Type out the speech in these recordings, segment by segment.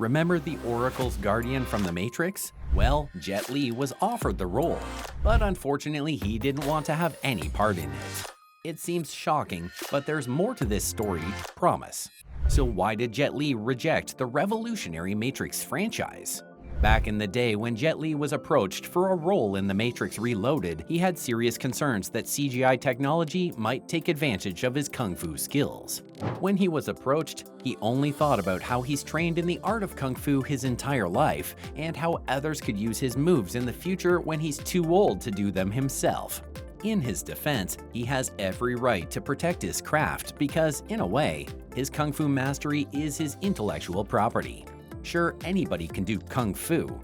Remember the Oracle's guardian from The Matrix? Well, Jet Li was offered the role, but unfortunately he didn't want to have any part in it. It seems shocking, but there's more to this story, promise. So why did Jet Li reject the revolutionary Matrix franchise? Back in the day when Jet Li was approached for a role in The Matrix Reloaded, he had serious concerns that CGI technology might take advantage of his kung fu skills. When he was approached, he only thought about how he's trained in the art of kung fu his entire life, and how others could use his moves in the future when he's too old to do them himself. In his defense, he has every right to protect his craft because, in a way, his kung fu mastery is his intellectual property. Sure, anybody can do kung fu,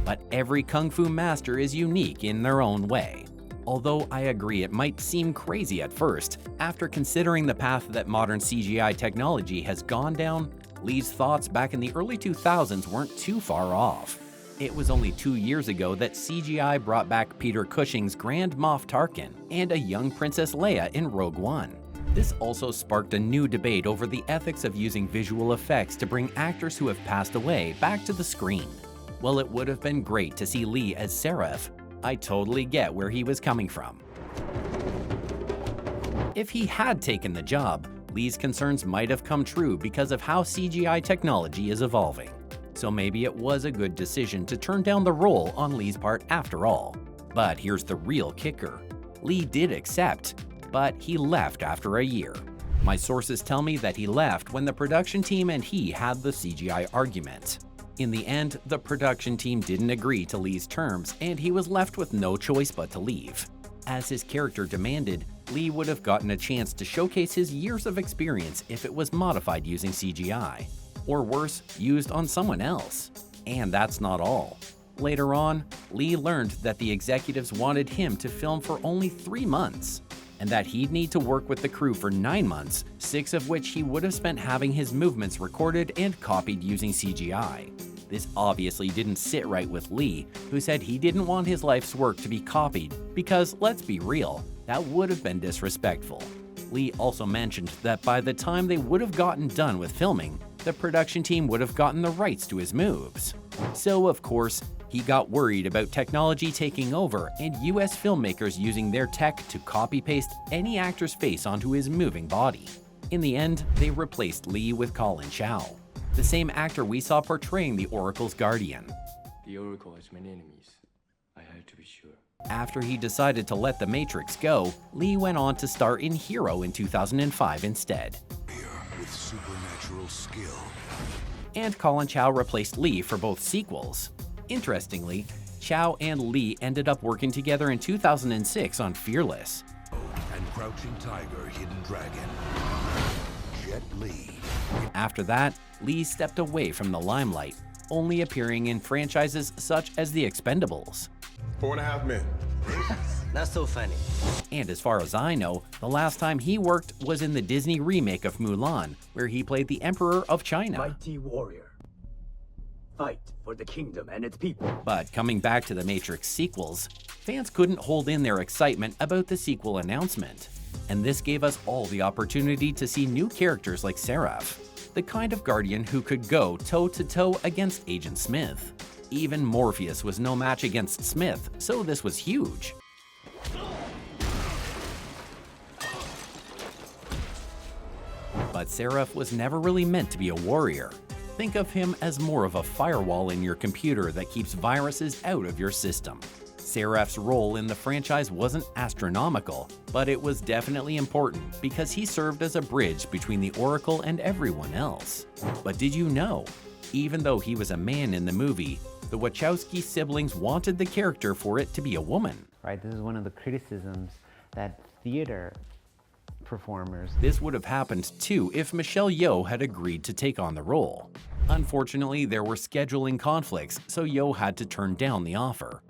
but every kung fu master is unique in their own way. Although I agree it might seem crazy at first, after considering the path that modern CGI technology has gone down, Li's thoughts back in the early 2000s weren't too far off. It was only 2 years ago that CGI brought back Peter Cushing's Grand Moff Tarkin and a young Princess Leia in Rogue One. This also sparked a new debate over the ethics of using visual effects to bring actors who have passed away back to the screen. While it would have been great to see Li as Seraph, I totally get where he was coming from. If he had taken the job, Li's concerns might have come true because of how CGI technology is evolving. So maybe it was a good decision to turn down the role on Li's part after all. But here's the real kicker. Li did accept, but he left after a year. My sources tell me that he left when the production team and he had the CGI argument. In the end, the production team didn't agree to Li's terms, and he was left with no choice but to leave. As his character demanded, Li would have gotten a chance to showcase his years of experience if it was modified using CGI. Or worse, used on someone else. And that's not all. Later on, Li learned that the executives wanted him to film for only 3 months, and that he'd need to work with the crew for 9 months, 6 of which he would have spent having his movements recorded and copied using CGI. This obviously didn't sit right with Li, who said he didn't want his life's work to be copied because, let's be real, that would have been disrespectful. Li also mentioned that by the time they would have gotten done with filming, the production team would have gotten the rights to his moves. So, of course, he got worried about technology taking over and US filmmakers using their tech to copy-paste any actor's face onto his moving body. In the end, they replaced Li with Colin Chow, the same actor we saw portraying the Oracle's guardian. The Oracle has many enemies. I had to be sure. After he decided to let The Matrix go, Li went on to star in Hero in 2005 instead. With supernatural skill. And Colin Chow replaced Li for both sequels. Interestingly, Chow and Li ended up working together in 2006 on Fearless. And Crouching Tiger, Hidden Dragon. Jet Li. After that, Li stepped away from the limelight, only appearing in franchises such as The Expendables. 4.5 men. Not so funny. And as far as I know, the last time he worked was in the Disney remake of Mulan, where he played the Emperor of China. Mighty warrior. Fight for the kingdom and its people. But coming back to the Matrix sequels, fans couldn't hold in their excitement about the sequel announcement. And this gave us all the opportunity to see new characters like Seraph, the kind of guardian who could go toe-to-toe against Agent Smith. Even Morpheus was no match against Smith, so this was huge. But Seraph was never really meant to be a warrior. Think of him as more of a firewall in your computer that keeps viruses out of your system. Seraph's role in the franchise wasn't astronomical, but it was definitely important because he served as a bridge between the Oracle and everyone else. But did you know? Even though he was a man in the movie, the Wachowski siblings wanted the character for it to be a woman. Right, this is one of the criticisms that theater performers. This would have happened too if Michelle Yeoh had agreed to take on the role. Unfortunately, there were scheduling conflicts, so Yeoh had to turn down the offer.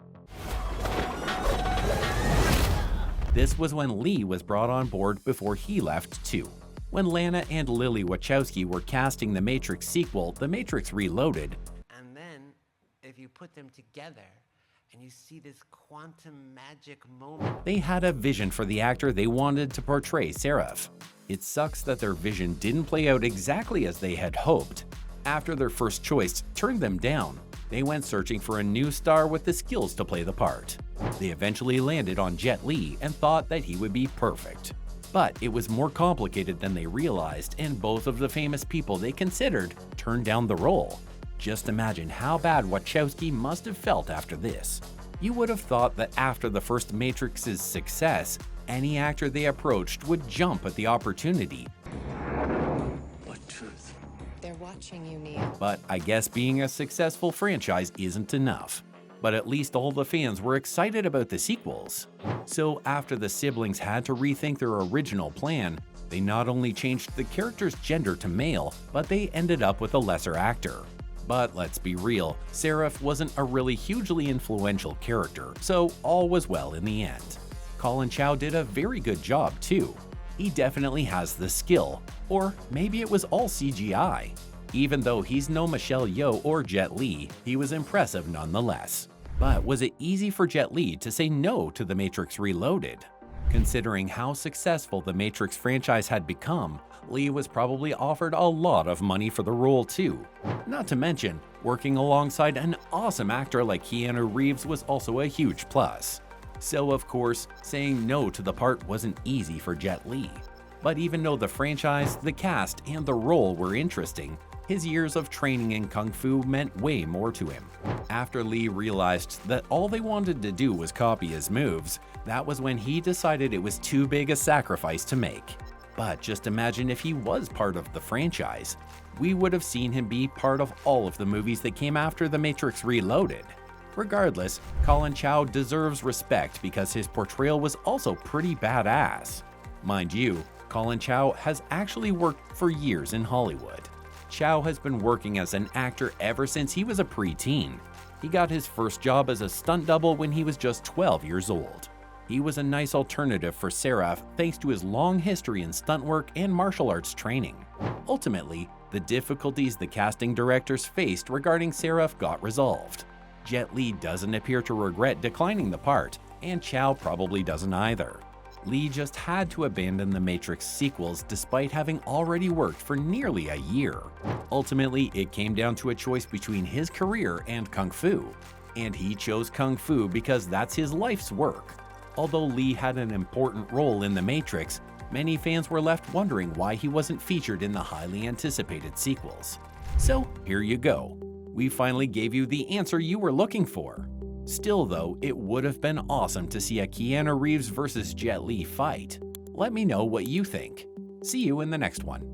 This was when Li was brought on board before he left too. When Lana and Lily Wachowski were casting the Matrix sequel, The Matrix Reloaded, and then if you put them together and you see this quantum magic moment. They had a vision for the actor they wanted to portray Seraph. It sucks that their vision didn't play out exactly as they had hoped. After their first choice turned them down, they went searching for a new star with the skills to play the part. They eventually landed on Jet Li and thought that he would be perfect. But it was more complicated than they realized, and both of the famous people they considered turned down the role. Just imagine how bad Wachowski must have felt after this. You would have thought that after the first Matrix's success, any actor they approached would jump at the opportunity. What truth? They're watching you, Neo. But I guess being a successful franchise isn't enough. But at least all the fans were excited about the sequels. So after the siblings had to rethink their original plan, they not only changed the character's gender to male, but they ended up with a lesser actor. But let's be real, Seraph wasn't a really hugely influential character, so all was well in the end. Colin Chow did a very good job too. He definitely has the skill, or maybe it was all CGI. Even though he's no Michelle Yeoh or Jet Li, he was impressive nonetheless. But was it easy for Jet Li to say no to The Matrix Reloaded? Considering how successful the Matrix franchise had become, Li was probably offered a lot of money for the role too. Not to mention, working alongside an awesome actor like Keanu Reeves was also a huge plus. So of course, saying no to the part wasn't easy for Jet Li. But even though the franchise, the cast, and the role were interesting, his years of training in Kung Fu meant way more to him. After Li realized that all they wanted to do was copy his moves, that was when he decided it was too big a sacrifice to make. But just imagine if he was part of the franchise. We would have seen him be part of all of the movies that came after The Matrix Reloaded. Regardless, Colin Chow deserves respect because his portrayal was also pretty badass. Mind you, Colin Chow has actually worked for years in Hollywood. Chow has been working as an actor ever since he was a preteen. He got his first job as a stunt double when he was just 12 years old. He was a nice alternative for Seraph thanks to his long history in stunt work and martial arts training. Ultimately, the difficulties the casting directors faced regarding Seraph got resolved. Jet Li doesn't appear to regret declining the part, and Chow probably doesn't either. Li just had to abandon the Matrix sequels despite having already worked for nearly a year. Ultimately, it came down to a choice between his career and Kung Fu. And he chose Kung Fu because that's his life's work. Although Li had an important role in The Matrix, many fans were left wondering why he wasn't featured in the highly anticipated sequels. So here you go. We finally gave you the answer you were looking for. Still though, it would have been awesome to see a Keanu Reeves versus Jet Li fight. Let me know what you think. See you in the next one.